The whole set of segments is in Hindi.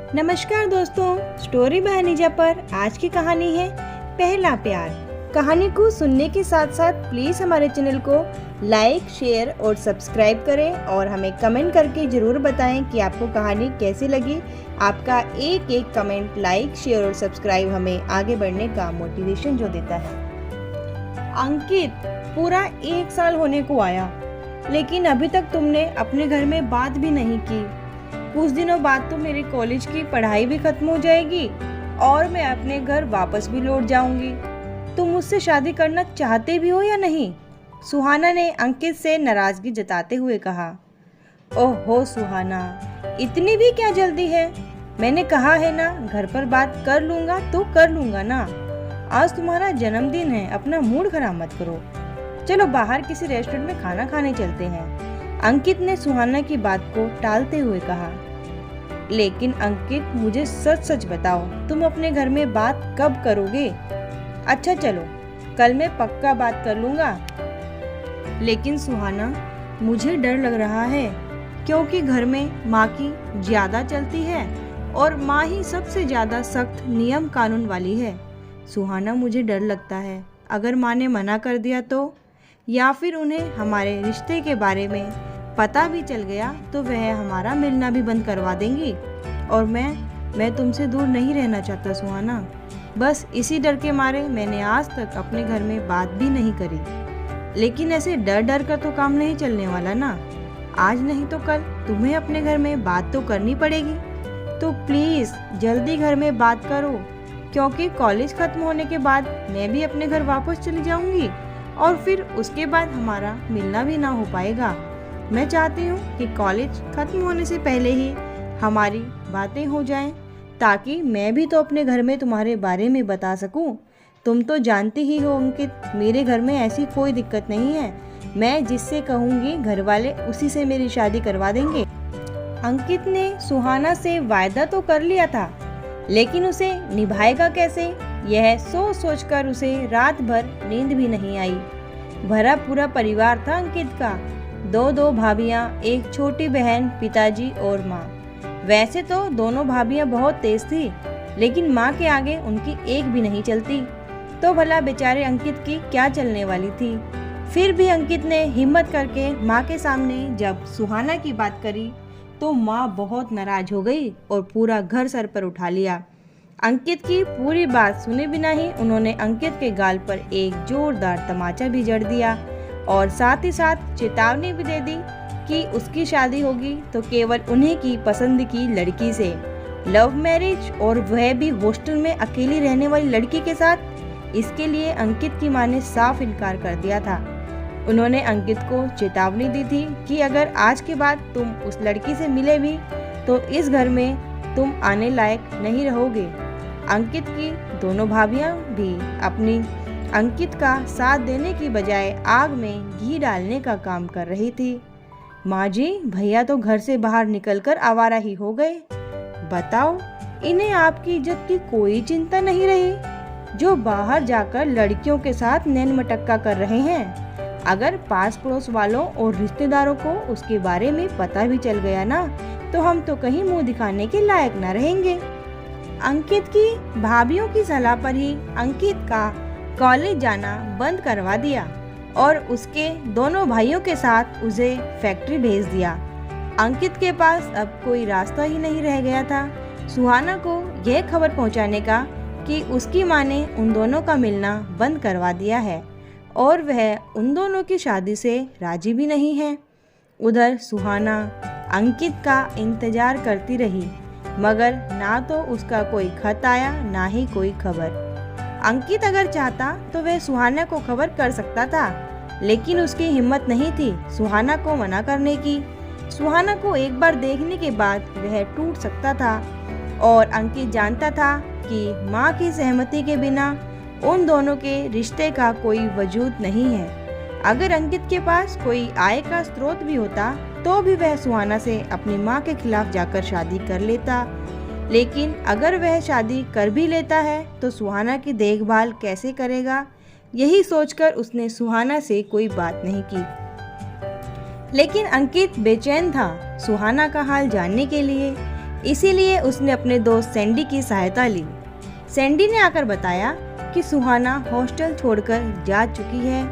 नमस्कार दोस्तों, स्टोरी बाय निजा पर आज की कहानी है पहला प्यार। कहानी को सुनने के साथ साथ प्लीज हमारे चैनल को लाइक, शेयर और सब्सक्राइब करें और हमें कमेंट करके जरूर बताएं कि आपको कहानी कैसी लगी। आपका एक एक कमेंट, लाइक, शेयर और सब्सक्राइब हमें आगे बढ़ने का मोटिवेशन जो देता है। अंकित, पूरा 1 साल होने को आया, लेकिन अभी तक तुमने अपने घर में बात भी नहीं की। कुछ दिनों बाद तो मेरे कॉलेज की पढ़ाई भी खत्म हो जाएगी और मैं अपने घर वापस भी लौट जाऊंगी। तुम मुझसे शादी करना चाहते भी हो या नहीं? सुहाना ने अंकित से नाराजगी जताते हुए कहा। ओहो सुहाना, इतनी भी क्या जल्दी है? मैंने कहा है ना, घर पर बात कर लूंगा तो कर लूंगा ना। आज तुम्हारा जन्मदिन है, अपना मूड खराब मत करो। चलो बाहर किसी रेस्टोरेंट में खाना खाने चलते हैं। अंकित ने सुहाना की बात को टालते हुए कहा। लेकिन अंकित, मुझे सच सच बताओ, तुम अपने घर में बात कब करोगे? अच्छा चलो, कल मैं पक्का बात कर लूंगा। लेकिन सुहाना, मुझे डर लग रहा है, क्योंकि घर में माँ की ज्यादा चलती है और माँ ही सबसे ज्यादा सख्त नियम कानून वाली है। सुहाना, मुझे डर लगता है, अगर माँ ने मना कर दिया तो, या फिर उन्हें हमारे रिश्ते के बारे में पता भी चल गया तो वह हमारा मिलना भी बंद करवा देंगी। और मैं तुमसे दूर नहीं रहना चाहता सुहाना। बस इसी डर के मारे मैंने आज तक अपने घर में बात भी नहीं करी। लेकिन ऐसे डर डर कर तो काम नहीं चलने वाला ना। आज नहीं तो कल तुम्हें अपने घर में बात तो करनी पड़ेगी। तो प्लीज जल्दी घर में बात करो, क्योंकि कॉलेज खत्म होने के बाद मैं भी अपने घर वापस चली जाऊंगी और फिर उसके बाद हमारा मिलना भी ना हो पाएगा। मैं चाहती हूँ कि कॉलेज खत्म होने से पहले ही हमारी बातें हो जाएं, ताकि मैं भी तो अपने घर में तुम्हारे बारे में बता सकूं। तुम तो जानती ही हो अंकित, मेरे घर में ऐसी कोई दिक्कत नहीं है। मैं जिससे कहूँगी घर वाले उसी से मेरी शादी करवा देंगे। अंकित ने सुहाना से वायदा तो कर लिया था, लेकिन उसे निभाएगा कैसे, यह सोच सोचकर उसे रात भर नींद भी नहीं आई। भरा पूरा परिवार था अंकित का, दो भाभियां, एक छोटी बहन, पिताजी और माँ। वैसे तो दोनों भाभियां बहुत तेज थी, लेकिन माँ के आगे उनकी एक भी नहीं चलती। तो भला बेचारे अंकित की क्या चलने वाली थी। फिर भी अंकित ने हिम्मत करके माँ के सामने जब सुहाना की बात करी तो माँ बहुत नाराज हो गई और पूरा घर सर पर उठा लिया। अंकित की पूरी बात सुने बिना ही उन्होंने अंकित के गाल पर एक जोरदार तमाचा भी जड़ दिया और साथ ही साथ चेतावनी भी दे दी कि उसकी शादी होगी तो केवल उन्हीं की पसंद की लड़की से, लव मैरिज, और वह भी हॉस्टल में अकेली रहने वाली लड़की के साथ। इसके लिए अंकित की मां ने साफ इनकार कर दिया था। उन्होंने अंकित को चेतावनी दी थी कि अगर आज के बाद तुम उस लड़की से मिले भी तो इस घर में तुम आने लायक नहीं रहोगे। अंकित की दोनों भाभियां भी अपनी अंकित का साथ देने की बजाय आग में घी डालने का काम कर रही थी। माँ जी, भैया तो घर से बाहर निकलकर आवारा ही हो गए। बताओ, इन्हें आपकी इज्जत की कोई चिंता नहीं रही, जो बाहर जाकर लड़कियों के साथ नैन मटक्का कर रहे हैं। अगर पास पड़ोस वालों और रिश्तेदारों को उसके बारे में पता भी चल गया ना, तो हम तो कहीं मुंह दिखाने के लायक न रहेंगे। अंकित की भाभियों की सलाह पर ही अंकित का कॉलेज जाना बंद करवा दिया और उसके दोनों भाइयों के साथ उसे फैक्ट्री भेज दिया। अंकित के पास अब कोई रास्ता ही नहीं रह गया था सुहाना को यह खबर पहुंचाने का कि उसकी मां ने उन दोनों का मिलना बंद करवा दिया है और वह उन दोनों की शादी से राजी भी नहीं है। उधर सुहाना अंकित का इंतजार करती रही, मगर ना तो उसका कोई खत आया, ना ही कोई खबर। अंकित अगर चाहता तो वह सुहाना को खबर कर सकता था, लेकिन उसकी हिम्मत नहीं थी सुहाना को मना करने की। सुहाना को एक बार देखने के बाद वह टूट सकता था और अंकित जानता था कि माँ की सहमति के बिना उन दोनों के रिश्ते का कोई वजूद नहीं है। अगर अंकित के पास कोई आय का स्रोत भी होता तो भी वह सुहाना से अपनी माँ के खिलाफ जाकर शादी कर लेता। लेकिन अगर वह शादी कर भी लेता है तो सुहाना की देखभाल कैसे करेगा, यही सोचकर उसने सुहाना से कोई बात नहीं की। लेकिन अंकित बेचैन था सुहाना का हाल जानने के लिए। इसीलिए उसने अपने दोस्त सैंडी की सहायता ली। सैंडी ने आकर बताया कि सुहाना हॉस्टल छोड़कर जा चुकी है,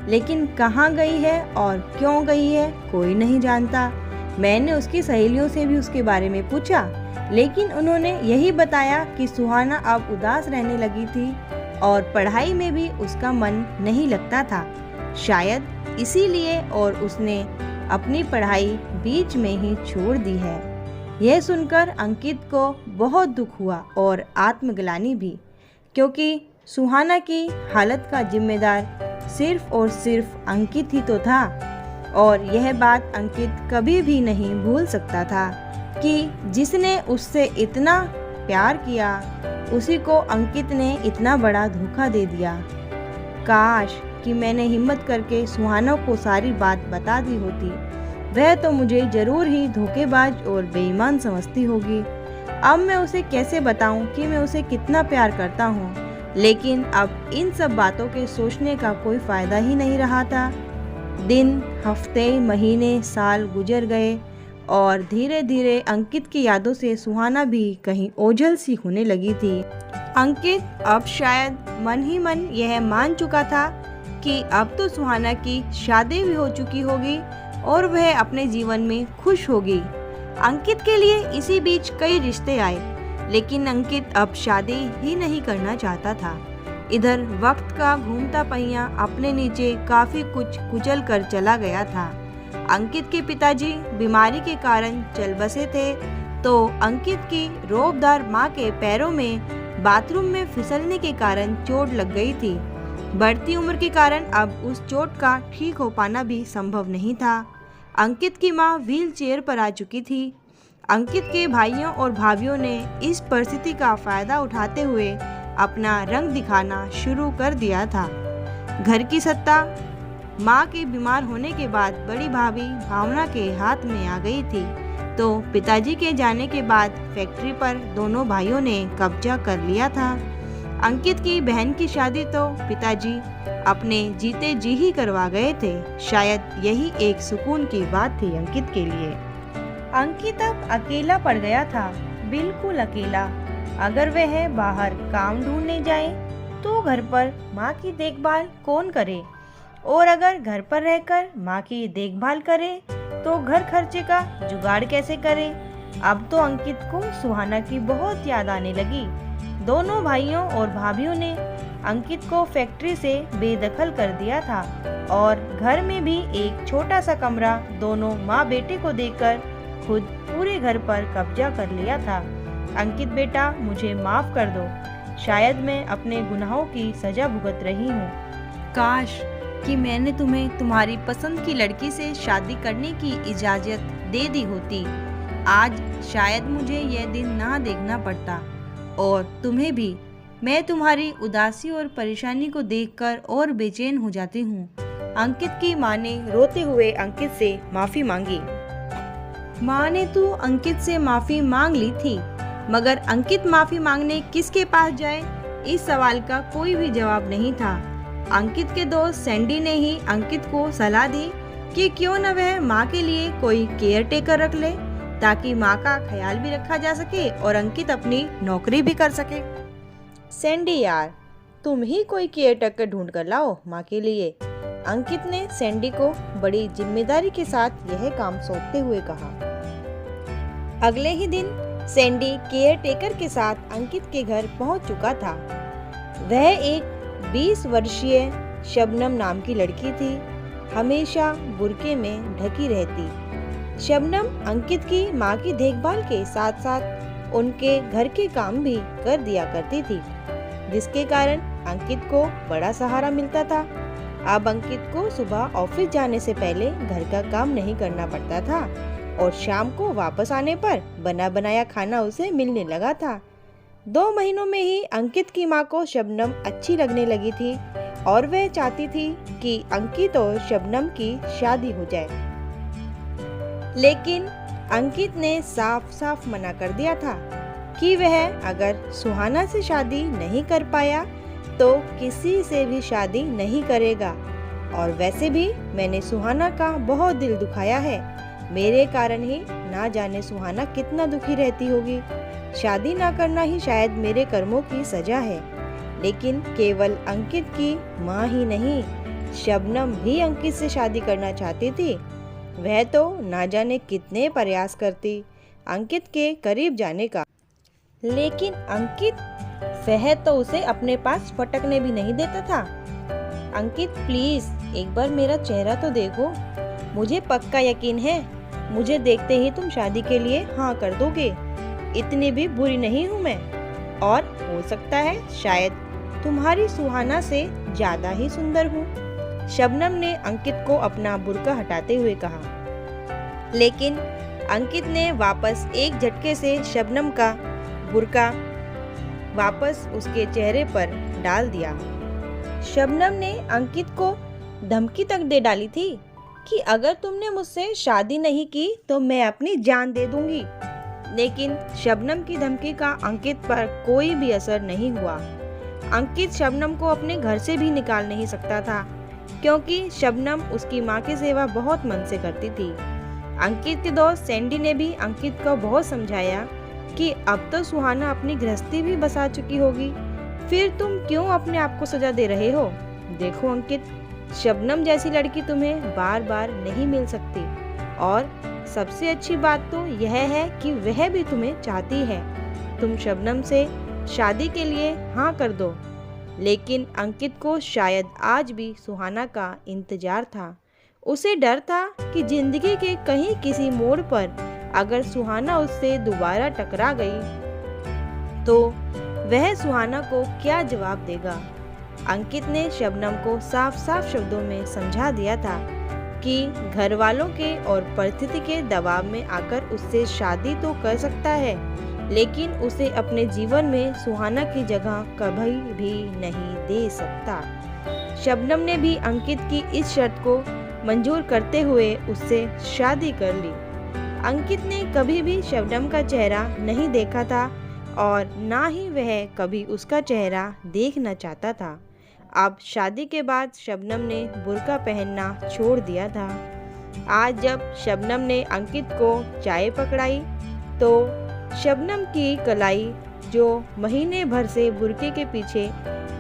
लेकिन कहाँ गई है और क्यों गई है कोई नहीं जानता। मैंने उसकी सहेलियों से भी उसके बारे में पूछा, लेकिन उन्होंने यही बताया कि सुहाना अब उदास रहने लगी थी और पढ़ाई में भी उसका मन नहीं लगता था। शायद इसीलिए और उसने अपनी पढ़ाई बीच में ही छोड़ दी है। यह सुनकर अंकित को बहुत दुख हुआ और आत्मग्लानि भी, क्योंकि सुहाना की हालत का जिम्मेदार सिर्फ और सिर्फ अंकित ही तो था। और यह बात अंकित कभी भी नहीं भूल सकता था कि जिसने उससे इतना प्यार किया उसी को अंकित ने इतना बड़ा धोखा दे दिया। काश कि मैंने हिम्मत करके सुहाना को सारी बात बता दी होती। वह तो मुझे जरूर ही धोखेबाज और बेईमान समझती होगी। अब मैं उसे कैसे बताऊं कि मैं उसे कितना प्यार करता हूं। लेकिन अब इन सब बातों के सोचने का कोई फायदा ही नहीं रहा था। दिन, हफ्ते, महीने, साल गुजर गए और धीरे धीरे अंकित की यादों से सुहाना भी कहीं ओझल सी होने लगी थी। अंकित अब शायद मन ही मन यह मान चुका था कि अब तो सुहाना की शादी भी हो चुकी होगी और वह अपने जीवन में खुश होगी। अंकित के लिए इसी बीच कई रिश्ते आए, लेकिन अंकित अब शादी ही नहीं करना चाहता था। इधर वक्त का घूमता पहिया अपने नीचे काफी कुछ कुचल कर चला गया था। अंकित के पिताजी बीमारी के कारण चल बसे थे, तो अंकित की रौबदार माँ के पैरों में बाथरूम में फिसलने के कारण चोट लग गई थी। बढ़ती उम्र के कारण अब उस चोट का ठीक हो पाना भी संभव नहीं था। अंकित की माँ व्हील चेयर पर आ चुकी थी। अंकित के भाइयों और भाभियों ने इस परिस्थिति का फायदा उठाते हुए अपना रंग दिखाना शुरू कर दिया था। घर की सत्ता माँ के बीमार होने के बाद बड़ी भाभी भावना के हाथ में आ गई थी, तो पिताजी के जाने के बाद फैक्ट्री पर दोनों भाइयों ने कब्जा कर लिया था। अंकित की बहन की शादी तो पिताजी अपने जीते जी ही करवा गए थे। शायद यही एक सुकून की बात थी अंकित के लिए। अंकित अब अकेला पड़ गया था, बिल्कुल अकेला। अगर वह बाहर काम ढूंढने जाए तो घर पर माँ की देखभाल कौन करे, और अगर घर पर रहकर माँ की देखभाल करे तो घर खर्चे का जुगाड़ कैसे करे। अब तो अंकित को सुहाना की बहुत याद आने लगी। दोनों भाइयों और भाभियों ने अंकित को फैक्ट्री से बेदखल कर दिया था और घर में भी एक छोटा सा कमरा दोनों माँ बेटे को देकर खुद पूरे घर पर कब्जा कर लिया था। अंकित बेटा, मुझे माफ कर दो। शायद मैं अपने गुनाहों की सजा भुगत रही हूँ। काश कि मैंने तुम्हें तुम्हारी पसंद की लड़की से शादी करने की इजाजत दे दी होती। आज शायद मुझे यह दिन ना देखना पड़ता, और तुम्हें भी। मैं तुम्हारी उदासी और परेशानी को देखकर और बेचैन हो जाती हूँ। अंकित की माँ ने रोते हुए अंकित से माफी मांगी। माँ ने तो अंकित से माफी मांग ली थी, मगर अंकित माफी मांगने किसके पास जाए, इस सवाल का कोई भी जवाब नहीं था। अंकित के दोस्त सैंडी ने ही अंकित को सलाह दी कि क्यों न वह माँ के लिए कोई केयर टेकर रख ले, ताकि माँ का ख्याल भी रखा जा सके और अंकित अपनी नौकरी भी कर सके। सैंडी यार, तुम ही कोई केयर टेकर ढूंढ कर लाओ माँ के लिए। अंकित ने सैंडी को बड़ी जिम्मेदारी के साथ यह काम सौंपते हुए कहा। अगले ही दिन सैंडी केयर टेकर के साथ अंकित के घर पहुंच चुका था। वह एक 20 वर्षीय शबनम नाम की लड़की थी, हमेशा बुर्के में ढकी रहती। शबनम अंकित की माँ की देखभाल के साथ साथ उनके घर के काम भी कर दिया करती थी, जिसके कारण अंकित को बड़ा सहारा मिलता था। अब अंकित को सुबह ऑफिस जाने से पहले घर का काम नहीं करना पड़ता था और शाम को वापस आने पर बना बनाया खाना उसे मिलने लगा था। 2 महीनों में ही अंकित की माँ को शबनम अच्छी लगने लगी थी और वह चाहती थी कि अंकित और शबनम की शादी हो जाए। लेकिन अंकित ने साफ साफ मना कर दिया था कि वह अगर सुहाना से शादी नहीं कर पाया तो किसी से भी शादी नहीं करेगा। और वैसे भी मैंने सुहाना का बहुत दिल दुखाया है, मेरे कारण ही ना जाने सुहाना कितना दुखी रहती होगी। शादी ना करना ही शायद मेरे कर्मों की सजा है। लेकिन केवल अंकित की माँ ही नहीं, शबनम भी अंकित से शादी करना चाहती थी। वह तो ना जाने कितने प्रयास करती अंकित के करीब जाने का, लेकिन अंकित वह तो उसे अपने पास फटकने भी नहीं देता था। अंकित प्लीज एक बार मेरा चेहरा तो देखो, मुझे पक्का यकीन है मुझे देखते ही तुम शादी के लिए हाँ कर दोगे। इतनी भी बुरी नहीं हूँ मैं, और हो सकता है शायद तुम्हारी सुहाना से ज्यादा ही सुंदर हूँ। शबनम ने अंकित को अपना बुर्का हटाते हुए कहा, लेकिन अंकित ने वापस एक झटके से शबनम का बुर्का वापस उसके चेहरे पर डाल दिया। शबनम ने अंकित को धमकी तक दे डाली थी कि अगर तुमने मुझसे शादी नहीं की तो मैं अपनी जान दे दूंगी। लेकिन शबनम की धमकी का अंकित पर कोई भी असर नहीं हुआ। अंकित शबनम को अपने घर से भी निकाल नहीं सकता था, क्योंकि शबनम उसकी माँ की सेवा बहुत मन से करती थी। अंकित की दोस्त सैंडी ने भी अंकित को बहुत समझाया कि अब तो सुहाना अपनी गृहस्थी भी बसा चुकी होगी, फिर तुम क्यों अपने आप को सजा दे रहे हो। देखो अंकित, शबनम जैसी लड़की तुम्हें बार बार नहीं मिल सकती, और सबसे अच्छी बात तो यह है कि वह भी तुम्हें चाहती है। तुम शबनम से शादी के लिए हाँ कर दो। लेकिन अंकित को शायद आज भी सुहाना का इंतजार था। उसे डर था कि जिंदगी के कहीं किसी मोड़ पर अगर सुहाना उससे दोबारा टकरा गई तो वह सुहाना को क्या जवाब देगा। अंकित ने शबनम को साफ साफ शब्दों में समझा दिया था कि घर वालों के और परिस्थिति के दबाव में आकर उससे शादी तो कर सकता है, लेकिन उसे अपने जीवन में सुहाना की जगह कभी भी नहीं दे सकता। शबनम ने भी अंकित की इस शर्त को मंजूर करते हुए उससे शादी कर ली। अंकित ने कभी भी शबनम का चेहरा नहीं देखा था और ना ही वह कभी उसका चेहरा देखना चाहता था। अब शादी के बाद शबनम ने बुर्का पहनना छोड़ दिया था। आज जब शबनम ने अंकित को चाय पकड़ाई तो शबनम की कलाई जो महीने भर से बुर्के के पीछे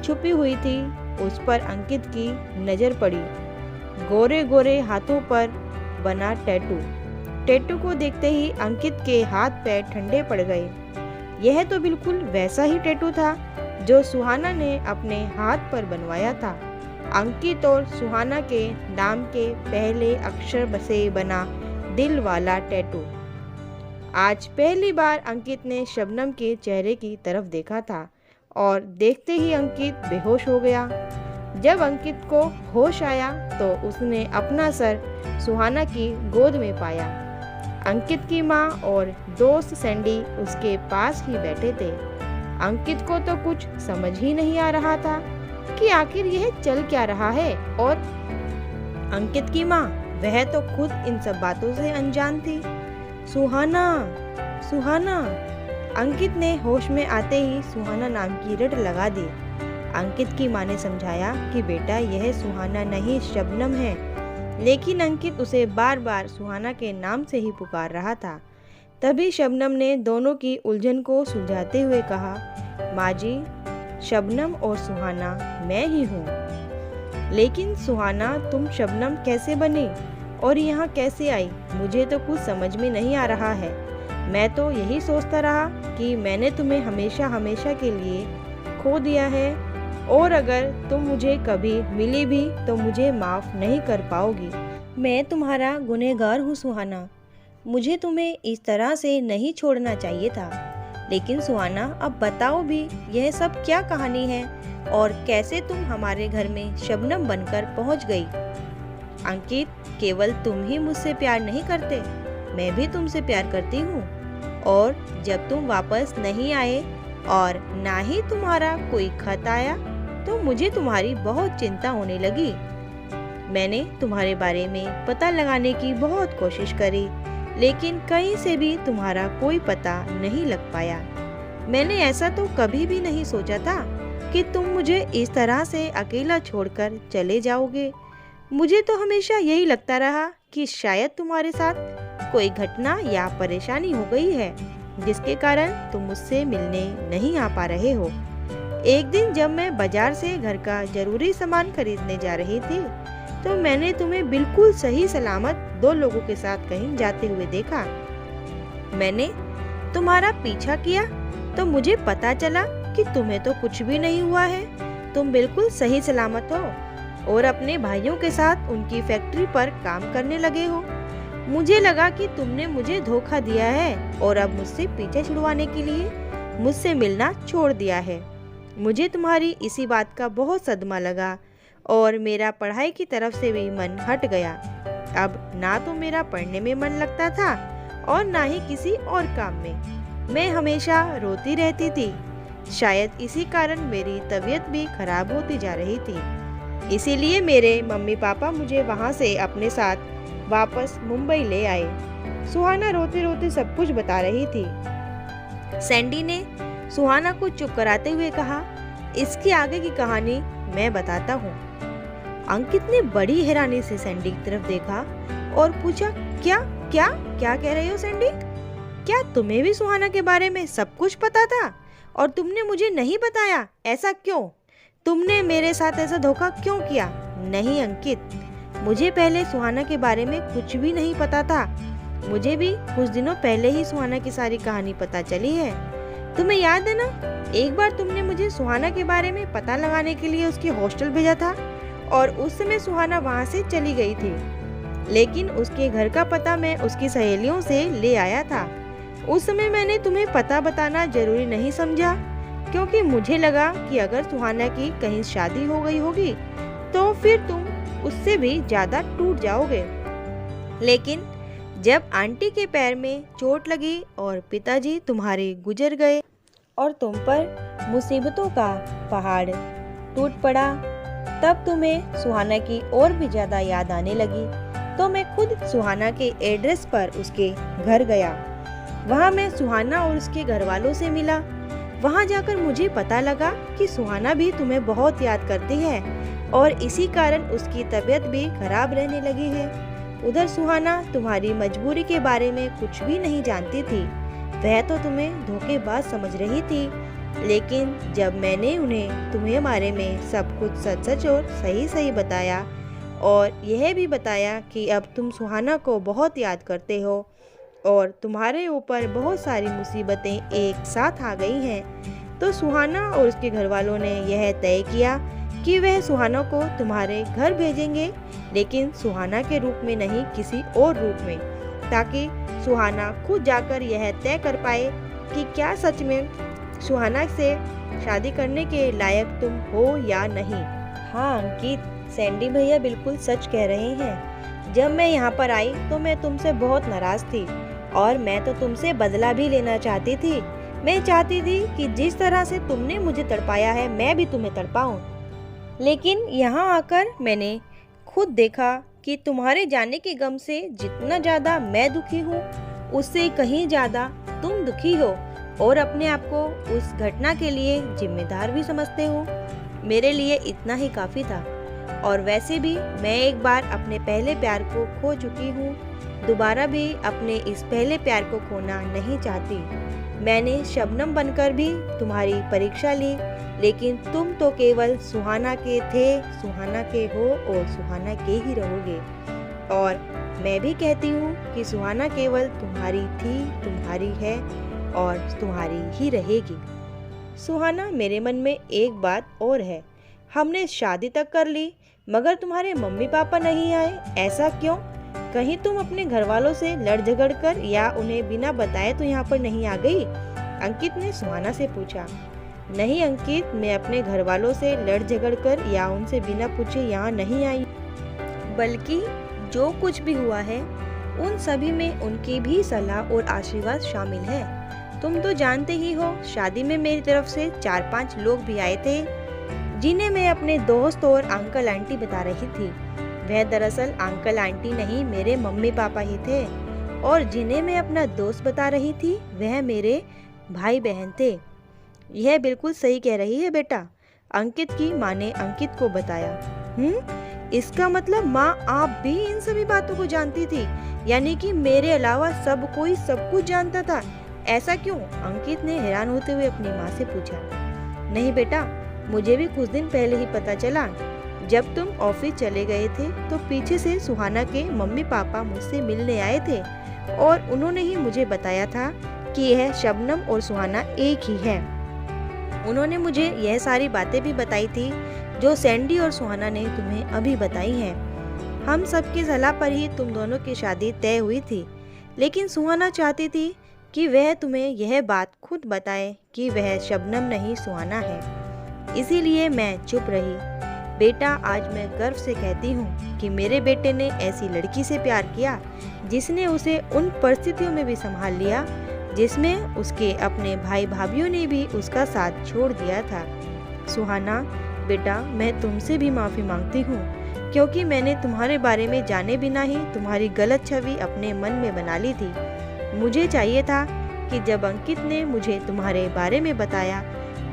छुपी हुई थी उस पर अंकित की नज़र पड़ी। गोरे गोरे हाथों पर बना टैटू को देखते ही अंकित के हाथ पैर ठंडे पड़ गए। यह तो बिल्कुल वैसा ही टैटू था जो सुहाना ने अपने हाथ पर बनवाया था। अंकित और सुहाना के नाम के पहले अक्षर से बना दिल वाला टैटू। आज पहली बार अंकित ने शबनम के चेहरे की तरफ देखा था और देखते ही अंकित बेहोश हो गया। जब अंकित को होश आया तो उसने अपना सर सुहाना की गोद में पाया। अंकित की माँ और दोस्त सैंडी उसके पास ही बैठे थे। अंकित को तो कुछ समझ ही नहीं आ रहा था कि आखिर यह चल क्या रहा है, और अंकित की माँ वह तो खुद इन सब बातों से अनजान थी। सुहाना, सुहाना। अंकित ने होश में आते ही सुहाना नाम की रट लगा दी। अंकित की माँ ने समझाया कि बेटा यह सुहाना नहीं शबनम है, लेकिन अंकित उसे बार बार सुहाना के नाम से ही पुकार रहा था। तभी शबनम ने दोनों की उलझन को सुलझाते हुए कहा, माँ जी, शबनम और सुहाना मैं ही हूँ। लेकिन सुहाना, तुम शबनम कैसे बनी और यहाँ कैसे आई? मुझे तो कुछ समझ में नहीं आ रहा है। मैं तो यही सोचता रहा कि मैंने तुम्हें हमेशा हमेशा के लिए खो दिया है, और अगर तुम मुझे कभी मिली भी तो मुझे माफ़ नहीं कर पाओगी। मैं तुम्हारा गुनहगार हूँ सुहाना, मुझे तुम्हें इस तरह से नहीं छोड़ना चाहिए था। लेकिन सुहाना, अब बताओ भी यह सब क्या कहानी है और कैसे तुम हमारे घर में शबनम बनकर पहुंच गई? अंकित, केवल तुम ही मुझसे प्यार नहीं करते, मैं भी तुमसे प्यार करती हूँ। और जब तुम वापस नहीं आए और ना ही तुम्हारा कोई खत आया तो मुझे तुम्हारी बहुत चिंता होने लगी। मैंने तुम्हारे बारे में पता लगाने की बहुत कोशिश करी, लेकिन कहीं से भी तुम्हारा कोई पता नहीं लग पाया। मैंने ऐसा तो कभी भी नहीं सोचा था कि तुम मुझे इस तरह से अकेला छोड़कर चले जाओगे। मुझे तो हमेशा यही लगता रहा कि शायद तुम्हारे साथ कोई घटना या परेशानी हो गई है जिसके कारण तुम मुझसे मिलने नहीं आ पा रहे हो। एक दिन जब मैं बाजार से घर का जरूरी सामान खरीदने जा रही थी तो मैंने तुम्हें बिल्कुल सही सलामत 2 लोगों के साथ कहीं जाते हुए देखा। मैंने तुम्हारा पीछा किया तो मुझे पता चला कि तुम्हें तो कुछ भी नहीं हुआ है, तुम बिल्कुल सही सलामत हो और अपने भाइयों के साथ उनकी फैक्ट्री पर काम करने लगे हो। मुझे लगा कि तुमने मुझे धोखा दिया है और अब मुझसे पीछे छुड़वाने के लिए मुझसे मिलना छोड़ दिया है। मुझे तुम्हारी इसी बात का बहुत सदमा लगा और मेरा पढ़ाई की तरफ से भी मन हट गया। अब ना तो मेरा पढ़ने में मन लगता था और ना ही किसी और काम में। मैं हमेशा रोती रहती थी। शायद इसी कारण मेरी तबीयत भी खराब होती जा रही थी। इसीलिए मेरे मम्मी पापा मुझे वहाँ से अपने साथ वापस मुंबई ले आए। सुहाना रोते रोते सब कुछ बता रही थी। सैंडी ने सुहाना को चुप कराते हुए कहा, इसकी आगे की कहानी मैं बताता हूँ। अंकित ने बड़ी हैरानी से सैंडी की तरफ देखा और पूछा, क्या क्या क्या कह रही हो सैंडी? क्या तुम्हें भी सुहाना के बारे में सब कुछ पता था और तुमने मुझे नहीं बताया? ऐसा क्यों? तुमने मेरे साथ ऐसा धोखा क्यों किया? नहीं अंकित, मुझे पहले सुहाना के बारे में कुछ भी नहीं पता था। मुझे भी कुछ दिनों पहले ही सुहाना की सारी कहानी पता चली है। तुम्हें याद है ना, एक बार तुमने मुझे सुहाना के बारे में पता लगाने के लिए उसके हॉस्टल भेजा था और उस समय सुहाना वहाँ से चली गई थी, लेकिन उसके घर का पता मैं उसकी सहेलियों से ले आया था। उस समय मैंने तुम्हें पता बताना जरूरी नहीं समझा क्योंकि मुझे लगा कि अगर सुहाना की कहीं शादी हो गई होगी तो फिर तुम उससे भी ज्यादा टूट जाओगे। लेकिन जब आंटी के पैर में चोट लगी और पिताजी तुम्हारे गुजर गए और तुम पर मुसीबतों का पहाड़ टूट पड़ा, तब तुम्हें सुहाना की और भी ज्यादा याद आने लगी। तो मैं खुद सुहाना के एड्रेस पर उसके घर गया। वहाँ मैं सुहाना और उसके घर वालों से मिला। वहाँ जाकर मुझे पता लगा कि सुहाना भी तुम्हें बहुत याद करती है और इसी कारण उसकी तबीयत भी खराब रहने लगी है। उधर सुहाना तुम्हारी मजबूरी के बारे में कुछ भी नहीं जानती थी। वह तो तुम्हें धोखेबाज समझ रही थी, लेकिन जब मैंने उन्हें तुम्हें बारे में सब कुछ सच सच और सही सही बताया और यह भी बताया कि अब तुम सुहाना को बहुत याद करते हो और तुम्हारे ऊपर बहुत सारी मुसीबतें एक साथ आ गई हैं, तो सुहाना और उसके घर वालों ने यह तय किया कि वह सुहाना को तुम्हारे घर भेजेंगे, लेकिन सुहाना के रूप में नहीं, किसी और रूप में, ताकि सुहाना खुद जाकर यह तय कर पाए कि क्या सच में सुहाना से शादी करने के लायक तुम हो या नहीं। हाँ अंकित, सैंडी भैया बिल्कुल सच कह रहे हैं। जब मैं यहाँ पर आई तो मैं तुमसे बहुत नाराज थी और मैं तो तुमसे बदला भी लेना चाहती थी। मैं चाहती थी कि जिस तरह से तुमने मुझे तड़पाया है मैं भी तुम्हें तड़पाऊं। लेकिन यहाँ आकर मैंने खुद देखा कि तुम्हारे जाने के गम से जितना ज्यादा मैं दुखी हूँ उससे कहीं ज्यादा तुम दुखी हो और अपने आप को उस घटना के लिए जिम्मेदार भी समझते हो। मेरे लिए इतना ही काफी था और वैसे भी मैं एक बार अपने पहले प्यार को खो चुकी हूँ, दोबारा भी अपने इस पहले प्यार को खोना नहीं चाहती। मैंने शबनम बनकर भी तुम्हारी परीक्षा ली, लेकिन तुम तो केवल सुहाना के थे, सुहाना के हो और सुहाना के ही रहोगे। और मैं भी कहती हूँ कि सुहाना केवल तुम्हारी थी, तुम्हारी है और तुम्हारी ही रहेगी। सुहाना, मेरे मन में एक बात और है। हमने शादी तक कर ली मगर तुम्हारे मम्मी पापा नहीं आए, ऐसा क्यों? कहीं तुम अपने घर वालों से लड़ झगड़ कर या उन्हें बिना बताए तो यहाँ पर नहीं आ गई? अंकित ने सुहाना से पूछा। नहीं अंकित, मैं अपने घर वालों से लड़ झगड़ कर या उनसे बिना पूछे यहाँ नहीं आई, बल्कि जो कुछ भी हुआ है उन सभी में उनकी भी सलाह और आशीर्वाद शामिल है। तुम तो जानते ही हो, शादी में मेरी तरफ से 4-5 लोग भी आए थे जिन्हें मैं अपने दोस्त और अंकल आंटी बता रही थी। वह दरअसल अंकल आंटी नहीं, मेरे मम्मी पापा ही थे और जिन्हें मैं अपना दोस्त बता रही थी वह मेरे भाई बहन थे। यह बिल्कुल सही कह रही है बेटा, अंकित की माँ ने अंकित को बताया। इसका मतलब माँ आप भी इन सभी बातों को जानती थी, यानी कि मेरे अलावा सब कोई सब कुछ जानता था। ऐसा क्यों? अंकित ने हैरान होते हुए अपनी माँ से पूछा। नहीं बेटा, मुझे भी कुछ दिन पहले ही पता चला। जब तुम ऑफिस चले गए थे तो पीछे से सुहाना के मम्मी पापा मुझसे मिलने आए थे और उन्होंने ही मुझे बताया था कि यह शबनम और सुहाना एक ही है। उन्होंने मुझे यह सारी बातें भी बताई थी जो सैंडी और सुहाना ने तुम्हें अभी बताई हैं। हम सबकी सलाह पर ही तुम दोनों की शादी तय हुई थी, लेकिन सुहाना चाहती थी कि वह तुम्हें यह बात खुद बताए कि वह शबनम नहीं सुहाना है, इसीलिए मैं चुप रही। बेटा, आज मैं गर्व से कहती हूँ कि मेरे बेटे ने ऐसी लड़की से प्यार किया जिसने उसे उन परिस्थितियों में भी संभाल लिया जिसमें उसके अपने भाई भाभीयों ने भी उसका साथ छोड़ दिया था। सुहाना बेटा, मैं तुमसे भी माफ़ी मांगती हूँ क्योंकि मैंने तुम्हारे बारे में जाने बिना ही तुम्हारी गलत छवि अपने मन में बना ली थी। मुझे चाहिए था कि जब अंकित ने मुझे तुम्हारे बारे में बताया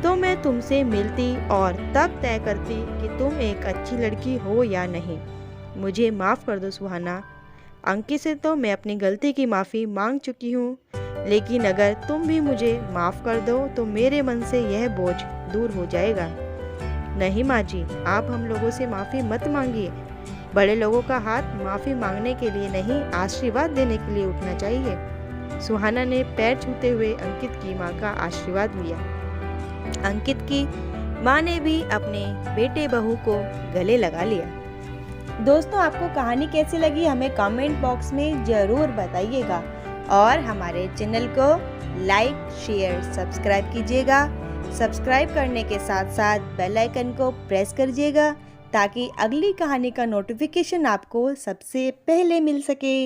तो मैं तुमसे मिलती और तब तय करती कि तुम एक अच्छी लड़की हो या नहीं। मुझे माफ़ कर दो सुहाना। अंकित से तो मैं अपनी गलती की माफ़ी मांग चुकी हूँ, लेकिन अगर तुम भी मुझे माफ़ कर दो तो मेरे मन से यह बोझ दूर हो जाएगा। नहीं माँ जी, आप हम लोगों से माफ़ी मत मांगिए। बड़े लोगों का हाथ माफ़ी मांगने के लिए नहीं, आशीर्वाद देने के लिए उठना चाहिए। सुहाना ने पैर छूते हुए अंकित की माँ का आशीर्वाद लिया। अंकित की माँ ने भी अपने बेटे बहू को गले लगा लिया। दोस्तों, आपको कहानी कैसी लगी हमें कमेंट बॉक्स में ज़रूर बताइएगा और हमारे चैनल को लाइक, शेयर, सब्सक्राइब कीजिएगा। सब्सक्राइब करने के साथ साथ बेल आइकन को प्रेस करिएगा ताकि अगली कहानी का नोटिफिकेशन आपको सबसे पहले मिल सके।